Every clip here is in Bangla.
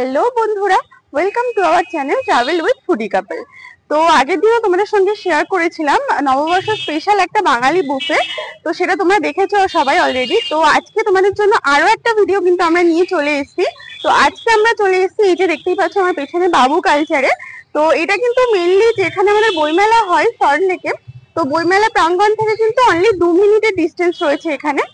হ্যালো বন্ধুরা, welcome to our channel travel with foodie couple. তো আগের দিনও তোমাদের সঙ্গে শেয়ার করেছিলাম নববর্ষ স্পেশাল একটা বাঙালি বুফে। তো সেটা তোমরা দেখেছো সবাই অলরেডি। তো আজকে তোমাদের জন্য আরো একটা ভিডিও কিন্তু আমরা নিয়ে চলে এসেছি। তো আজকে আমরা চলে এসেছি, এই যে দেখতেই পাচ্ছ আমার পেছনে, বাবু কালচারে। তো এটা কিন্তু মেইনলি যেখানে আমাদের বইমেলা হয় সল্টলেকে, তো বইমেলা প্রাঙ্গণ থেকে কিন্তু অনলি 2 মিনিটের ডিস্টেন্স রয়েছে এখানে।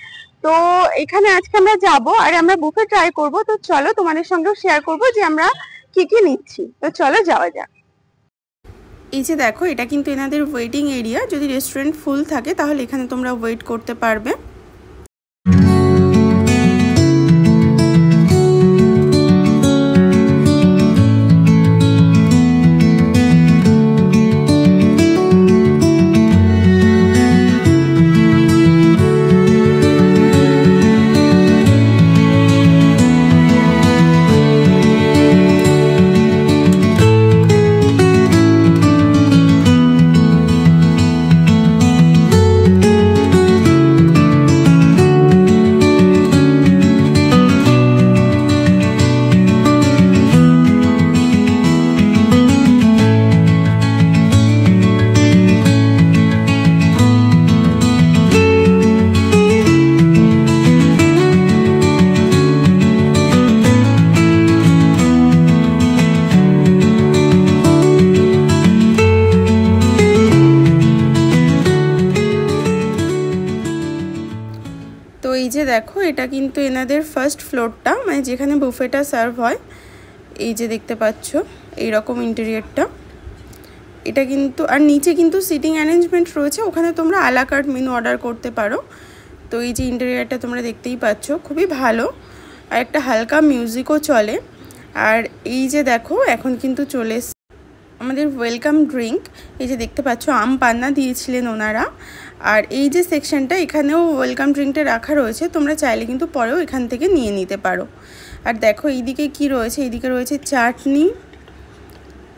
তো এখানে আজকে আমরা যাব আর আমরা বুফে ট্রাই করব। তো চলো তোমাদের সঙ্গেও শেয়ার করব যে আমরা কি কি নিচ্ছি। তো চলো যাওয়া যাক। এই যে দেখো, এটা কিন্তু এনাদের ওয়েটিং এরিয়া। যদি রেস্টুরেন্ট ফুল থাকে তাহলে এখানে তোমরা ওয়েট করতে পারবে। তো এই যে দেখো, এটা কিন্তু এনাদের ফার্স্ট ফ্লোরটা, মানে যেখানে বুফেটা সার্ভ হয়। এই যে দেখতে পাচ্ছ এইরকম ইন্টেরিয়রটা। এটা কিন্তু আর নিচে কিন্তু সিটিং অ্যারেঞ্জমেন্ট রয়েছে, ওখানে তোমরা আলা কার্ট মেনু অর্ডার করতে পারো। তো এই যে ইন্টেরিয়রটা তোমরা দেখতেই পাচ্ছ, খুবই ভালো। আর একটা হালকা মিউজিকও চলে। আর এই যে দেখো, এখন কিন্তু চলে আমাদের ওয়েলকাম ড্রিঙ্ক। এই যে দেখতে পাচ্ছ আম পান্না দিয়েছিলেন ওনারা। আর এই যে সেকশনটা, এখানেও ওয়েলকাম ড্রিঙ্কটা রাখা রয়েছে, তোমরা চাইলে কিন্তু পরেও এখান থেকে নিয়ে নিতে পারো। আর দেখো এইদিকে কি রয়েছে, এইদিকে রয়েছে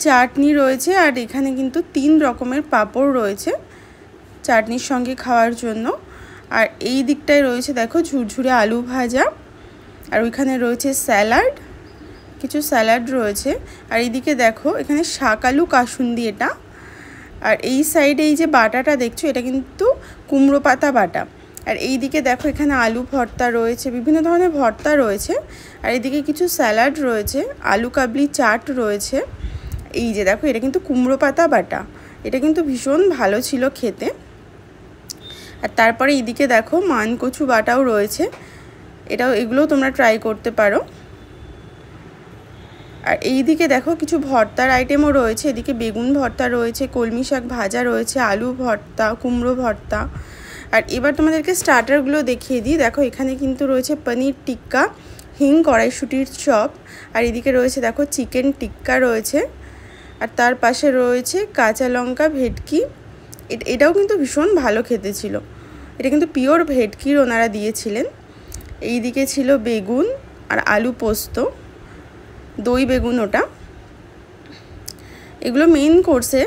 চাটনি রয়েছে। আর এখানে কিন্তু 3 রকমের পাঁপড় রয়েছে চাটনির সঙ্গে খাওয়ার জন্য। আর এই দিকটায় রয়েছে দেখো ঝুরঝুরে আলু ভাজা। আর ওইখানে রয়েছে স্যালাড, কিছু স্যালাড রয়েছে। আর এইদিকে দেখো এখানে শাক আলু কাসুন্দি এটা। আর এই সাইডে এই যে বাটাটা দেখছো, এটা কিন্তু কুমড়ো পাতা বাটা। আর এইদিকে দেখো এখানে আলু ভর্তা রয়েছে, বিভিন্ন ধরনের ভর্তা রয়েছে। আর এইদিকে কিছু স্যালাড রয়েছে, আলু কাবলি চাট রয়েছে। এই যে দেখো, এটা কিন্তু কুমড়ো পাতা বাটা, এটা কিন্তু ভীষণ ভালো ছিল খেতে। আর তারপরে এইদিকে দেখো মান কচু বাটাও রয়েছে, এগুলোও তোমরা ট্রাই করতে পারো। আর এইদিকে দেখো কিছু ভর্তার আইটেমও রয়েছে, এদিকে বেগুন ভর্তা রয়েছে, কলমি শাক ভাজা রয়েছে, আলু ভর্তা, কুমড়ো ভর্তা। আর এবার তোমাদেরকে স্টার্টারগুলো দেখিয়ে দিই। দেখো এখানে কিন্তু রয়েছে পনির টিক্কা, হিং কড়াইশুটির চপ। আর এদিকে রয়েছে দেখো চিকেন টিক্কা রয়েছে। আর তার পাশে রয়েছে কাঁচা লঙ্কা ভেটকি। এটাও কিন্তু ভীষণ ভালো খেতে ছিল, এটা কিন্তু পিওর ভেটকির ওনারা দিয়েছিলেন। এইদিকে ছিল বেগুন আর আলু পোস্ত, দই বেগুন ওটা, এগুলো মেইন কোর্সে।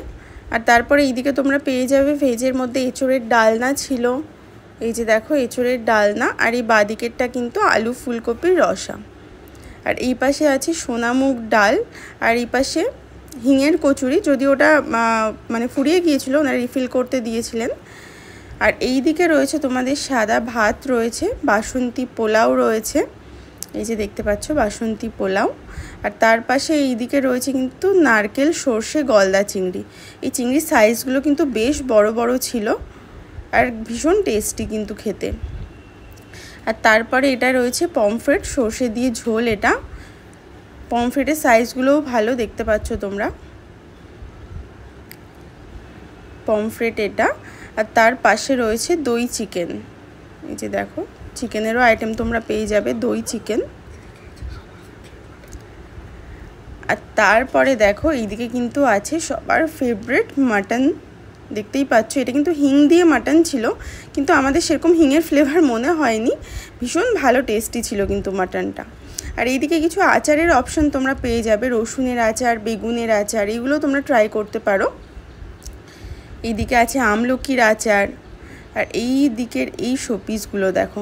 আর তারপরে এইদিকে তোমরা পেয়ে যাবে ভেজের মধ্যে এঁচোড়ের ডালনা ছিল। এই যে দেখো এঁচোড়ের ডালনা। আর এই বাঁদিকেরটা কিন্তু আলু ফুলকপির রসা। আর এই পাশে আছে সোনামুগ ডাল। আর এই পাশে হিঙের কচুরি, যদি ওটা মানে ফুরিয়ে গিয়েছিল, ওনারা রিফিল করতে দিয়েছিলেন। আর এই দিকে রয়েছে তোমাদের সাদা ভাত রয়েছে, বাসন্তী পোলাও রয়েছে। এই যে দেখতে পাচ্ছ বাসন্তী পোলাও। আর তার পাশে এই দিকে রয়েছে কিন্তু নারকেল সর্ষে গলদা চিংড়ি। এই চিংড়ির সাইজগুলো কিন্তু বেশ বড় বড় ছিল আর ভীষণ টেস্টি কিন্তু খেতে। আর তারপরে এটা রয়েছে পমফ্রেট সর্ষে দিয়ে ঝোল। এটা পমফ্রেটের সাইজগুলোও ভালো, দেখতে পাচ্ছ তোমরা পমফ্রেট এটা। আর তার পাশে রয়েছে দই চিকেন। এই যে দেখো চিকেনেরও আইটেম তোমরা পেয়ে যাবে, দই চিকেন। আর তারপরে দেখো এইদিকে কিন্তু আছে সবার ফেভারিট মাটন, দেখতেই পাচ্ছ। এটা কিন্তু হিং দিয়ে মাটন ছিল, কিন্তু আমাদের সেরকম হিঙের ফ্লেভার মনে হয়নি, ভীষণ ভালো টেস্টি ছিল কিন্তু মাটনটা। আর এইদিকে কিছু আচারের অপশন তোমরা পেয়ে যাবে, রসুনের আচার, বেগুনের আচার, এগুলো তোমরা ট্রাই করতে পারো। এইদিকে আছে আমলকির আচার। আর এই দিকের এই শোপিসগুলো দেখো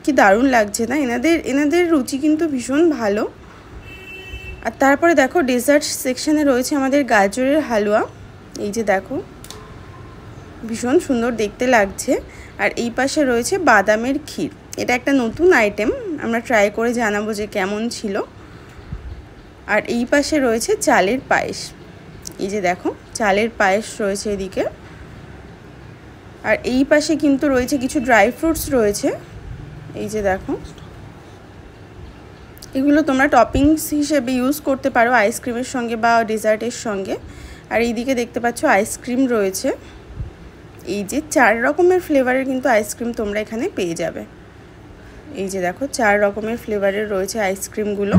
কি দারুণ লাগছে না, এনাদের রুচি কিন্তু ভীষণ ভালো। আর তারপরে দেখো ডেজার্ট সেকশানে রয়েছে আমাদের গাজরের হালুয়া। এই যে দেখো ভীষণ সুন্দর দেখতে লাগছে। আর এই পাশে রয়েছে বাদামের ক্ষীর। এটা একটা নতুন আইটেম, আমরা ট্রাই করে জানাবো যে কেমন ছিল। আর এই পাশে রয়েছে চালের পায়েস। এই যে দেখো চালের পায়েস রয়েছে এদিকে। আর এই পাশে কিন্তু রয়েছে কিছু ড্রাই ফ্রুটস রয়েছে। এই যে দেখো এগুলো তোমরা টপিংস হিসেবে ইউজ করতে পারো আইসক্রিমের সঙ্গে বা ডেজার্টের সঙ্গে। আর এইদিকে দেখতে পাচ্ছ আইসক্রিম রয়েছে। এই যে 4 রকমের ফ্লেভারের কিন্তু আইসক্রিম তোমরা এখানে পেয়ে যাবে। এই যে দেখো 4 রকমের ফ্লেভারের রয়েছে আইসক্রিমগুলো।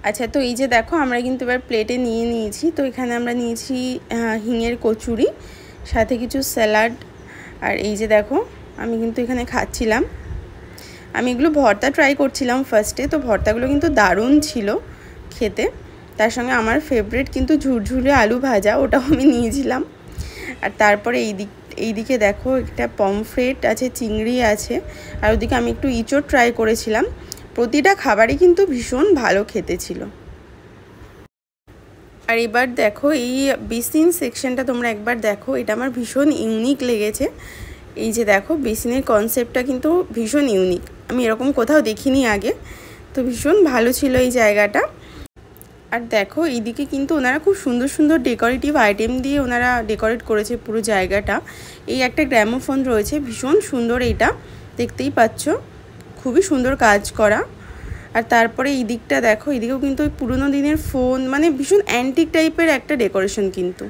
আচ্ছা, তো এই যে দেখো আমরা কিন্তু এবার প্লেটে নিয়ে নিয়েছি। তো এখানে আমরা নিয়েছি হিঙের কচুরি, সাথে কিছু স্যালাড। আর এই যে দেখো আমি কিন্তু এখানে খাচ্ছিলাম। আমি এগুলো ভর্তা ট্রাই করছিলাম ফার্স্টে, তো ভর্তাগুলো কিন্তু দারুণ ছিল খেতে। তার সঙ্গে আমার ফেভারিট কিন্তু ঝুরঝুরে আলু ভাজা, ওটাও আমি নিয়েছিলাম। আর তারপরে এইদিকে দেখো একটা পমফ্রেট আছে, চিংড়ি আছে। আর ওদিকে আমি একটু ইঁচড় ট্রাই করেছিলাম। প্রতিটা খাবারই কিন্তু ভীষণ ভালো খেতে ছিল। আর এবার দেখো এই বেসিন সেকশনটা তোমরা একবার দেখো, এটা আমার ভীষণ ইউনিক লেগেছে। এই যে দেখো বেসিনের কনসেপ্টটা কিন্তু ভীষণ ইউনিক, আমি এরকম কোথাও দেখিনি আগে। তো ভীষণ ভালো ছিল এই জায়গাটা। আর দেখো এইদিকে কিন্তু ওনারা খুব সুন্দর সুন্দর ডেকোরেটিভ আইটেম দিয়ে ওনারা ডেকোরেট করেছে পুরো জায়গাটা। এই একটা গ্র্যামোফোন রয়েছে, ভীষণ সুন্দর, এইটা দেখতেই পাচ্ছ, খুবই সুন্দর কাজ করা। আর তারপরে এই দিকটা দেখো, এদিকেও কিন্তু ওই পুরোনো দিনের ফোন, মানে ভীষণ অ্যান্টিক টাইপের একটা ডেকোরেশন কিন্তু।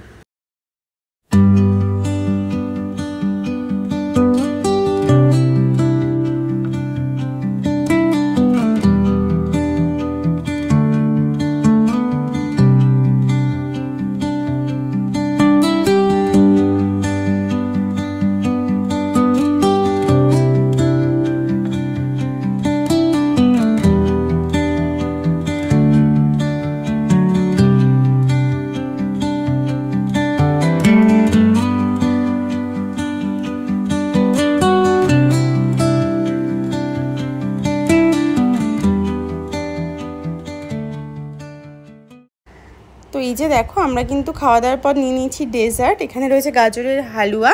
তো এই যে দেখো আমরা কিন্তু খাওয়া দাওয়ার পর নিয়ে নিয়েছি ডেজার্ট। এখানে রয়েছে গাজরের হালুয়া,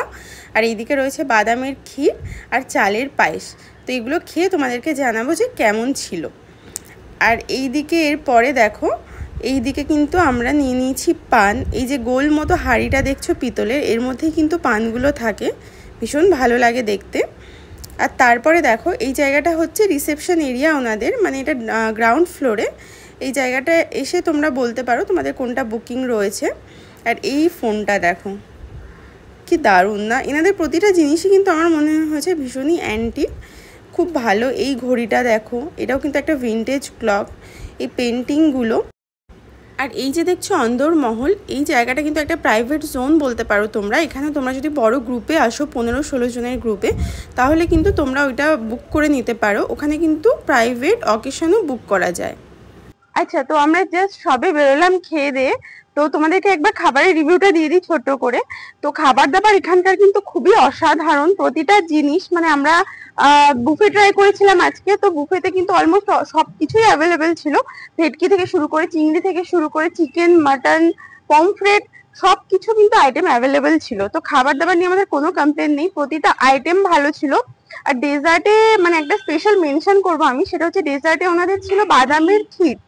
আর এইদিকে রয়েছে বাদামের ক্ষীর আর চালের পায়েস। তো এগুলো খেয়ে তোমাদেরকে জানাবো যে কেমন ছিল। আর এইদিকে এরপরে দেখো এইদিকে কিন্তু আমরা নিয়ে নিয়েছি পান। এই যে গোল মতো হাঁড়িটা দেখছো পিতলের, এর মধ্যেই কিন্তু পানগুলো থাকে, ভীষণ ভালো লাগে দেখতে। আর তারপরে দেখো এই জায়গাটা হচ্ছে রিসেপশন এরিয়া ওনাদের, মানে এটা গ্রাউন্ড ফ্লোরে। এই জায়গাটা এসে তোমরা বলতে পারো তোমাদের কোনটা বুকিং রয়েছে। আর এই ফোনটা দেখো কি দারুণ না, এনাদের প্রতিটা জিনিসই কিন্তু আমার মনে হয়েছে ভীষণই অ্যান্টিক, খুব ভালো। এই ঘড়িটা দেখো, এটাও কিন্তু একটা ভিনটেজ ক্লক। এই পেন্টিংগুলো, আর এই যে দেখছো অন্দরমহল, এই জায়গাটা কিন্তু একটা প্রাইভেট জোন বলতে পারো তোমরা। এখানে তোমরা যদি বড় গ্রুপে আসো, 15-16 জনের গ্রুপে, তাহলে কিন্তু তোমরা ওইটা বুক করে নিতে পারো। ওখানে কিন্তু প্রাইভেট অকেশনও বুক করা যায়। আচ্ছা, তো আমরা জাস্ট সবে বেরোলাম খেয়ে দিয়ে। তো তোমাদেরকে একবার খাবারের রিভিউটা দিয়ে দিই ছোট্ট করে। তো খাবার দাবার এখানকার কিন্তু খুবই অসাধারণ, প্রতিটা জিনিস, মানে আমরা বুফে ট্রাই করেছিলাম আজকে। তো বুফেতে কিন্তু অলমোস্ট সবকিছুই অ্যাভেলেবেল ছিল, ভেটকি থেকে শুরু করে চিংড়ি থেকে শুরু করে চিকেন, মাটন, পমফ্রেট, সবকিছু কিন্তু আইটেম অ্যাভেলেবেল ছিল। তো খাবার দাবার নিয়ে আমাদের কোনো কমপ্লেন নেই, প্রতিটা আইটেম ভালো ছিল। আর ডেজার্টে মানে একটা স্পেশাল মেনশন করবো আমি, সেটা হচ্ছে ডেজার্টে ওনাদের ছিল বাদামের ক্ষীর।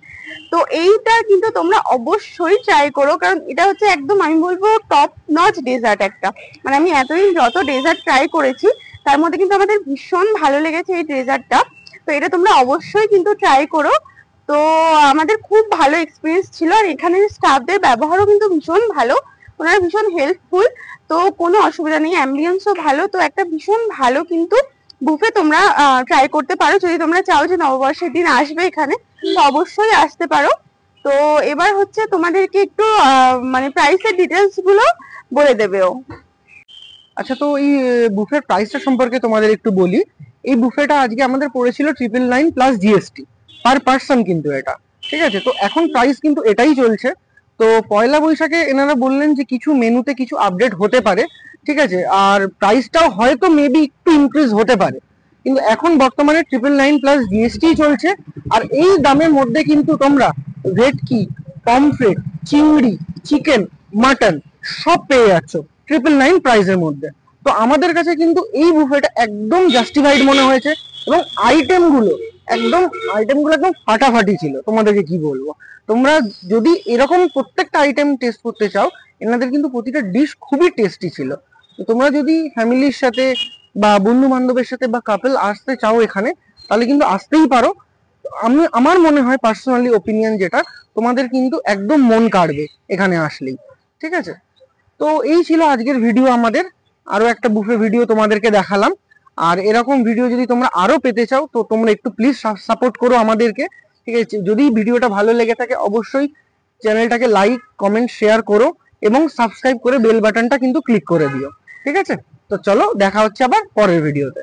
তো এইটা কিন্তু তোমরা অবশ্যই ট্রাই করো, কারণ এটা হচ্ছে একদম আমি বলবো টপ নচ ডেজার্ট একটা। মানে আমি এতদিন যত ডেজার্ট ট্রাই করেছি তার মধ্যে কিন্তু আমাদের ভীষণ ভালো লেগেছে এই ডেজার্টটা। তো এটা তোমরা অবশ্যই কিন্তু ট্রাই করো। তো আমাদের খুব ভালো এক্সপিরিয়েন্স ছিল। আর এখানে স্টাফদের ব্যবহারও কিন্তু ভীষণ ভালো, ওনারা ভীষণ হেল্পফুল। তো কোনো অসুবিধা নেই, অ্যাম্বিয়েন্সও ভালো। তো একটা ভীষণ ভালো কিন্তু বুফে তোমরা ট্রাই করতে পারো। যদি তোমরা চাও যে নববর্ষের দিন আসবে এখানে, তো অবশ্যই আসতে পারো। তো এবার হচ্ছে তোমাদেরকে একটু মানে প্রাইসের ডিটেলস গুলো বলে দেবে ও। আচ্ছা, তো এই বুফের প্রাইসটা সম্পর্কে তোমাদের একটু বলি। এই বুফেটা আজকে আমাদের পড়েছিল 999 প্লাস জিএসটি পার পার্সন, কিন্তু এটা ঠিক আছে। তো এখন প্রাইস কিন্তু এটাই চলছে। তো পয়লা বৈশাখে এনারা বললেন যে কিছু মেনুতে কিছু আপডেট হতে পারে, ঠিক আছে, আর প্রাইসটাও হয়তো মেবি একটু ইনক্রিজ হতে পারে, কিন্তু এখন বর্তমানে 999 প্লাস জিএসটি চলছে। আর এই দামের মধ্যে কিন্তু তোমরা ভেটকি, পমফ্রেট, চিংড়ি, চিকেন, মাটন সব পেয়ে যাচ্ছ 999 প্রাইসের মধ্যে। তো আমাদের কাছে কিন্তু এই বুফেটা একদম জাস্টিফাইড মনে হয়েছে, এবং আইটেমগুলো একদম ফাটাফাটি ছিল। তোমাদেরকে কি বলবো, তোমরা যদি এরকম প্রত্যেকটা আইটেম টেস্ট করতে চাও, এনাদের কিন্তু প্রতিটা ডিশ খুবই টেস্টি ছিল। তো তোমরা যদি ফ্যামিলির সাথে বা বন্ধু বান্ধবের সাথে বা কাপল আসতে চাও এখানে, তাহলে কিন্তু আসতেই পারো। আমার মনে হয় পার্সোনালি ওপিনিয়ন যেটা, তোমাদের কিন্তু একদম মন কাড়বে এখানে আসলেই, ঠিক আছে। তো এই ছিল আজকের ভিডিও আমাদের, আরো একটা বুফে ভিডিও তোমাদেরকে দেখালাম। আর এরকম ভিডিও যদি তোমরা আরো পেতে চাও, তো তোমরা একটু প্লিজ সাপোর্ট করো আমাদেরকে, ঠিক আছে। যদি ভিডিওটা ভালো লেগে থাকে, অবশ্যই চ্যানেলটাকে লাইক, কমেন্ট, শেয়ার করো, এবং সাবস্ক্রাইব করে বেল বাটনটা কিন্তু ক্লিক করে দিও, ঠিক আছে। তো চলো, দেখা হচ্ছে আবার পরের ভিডিওতে।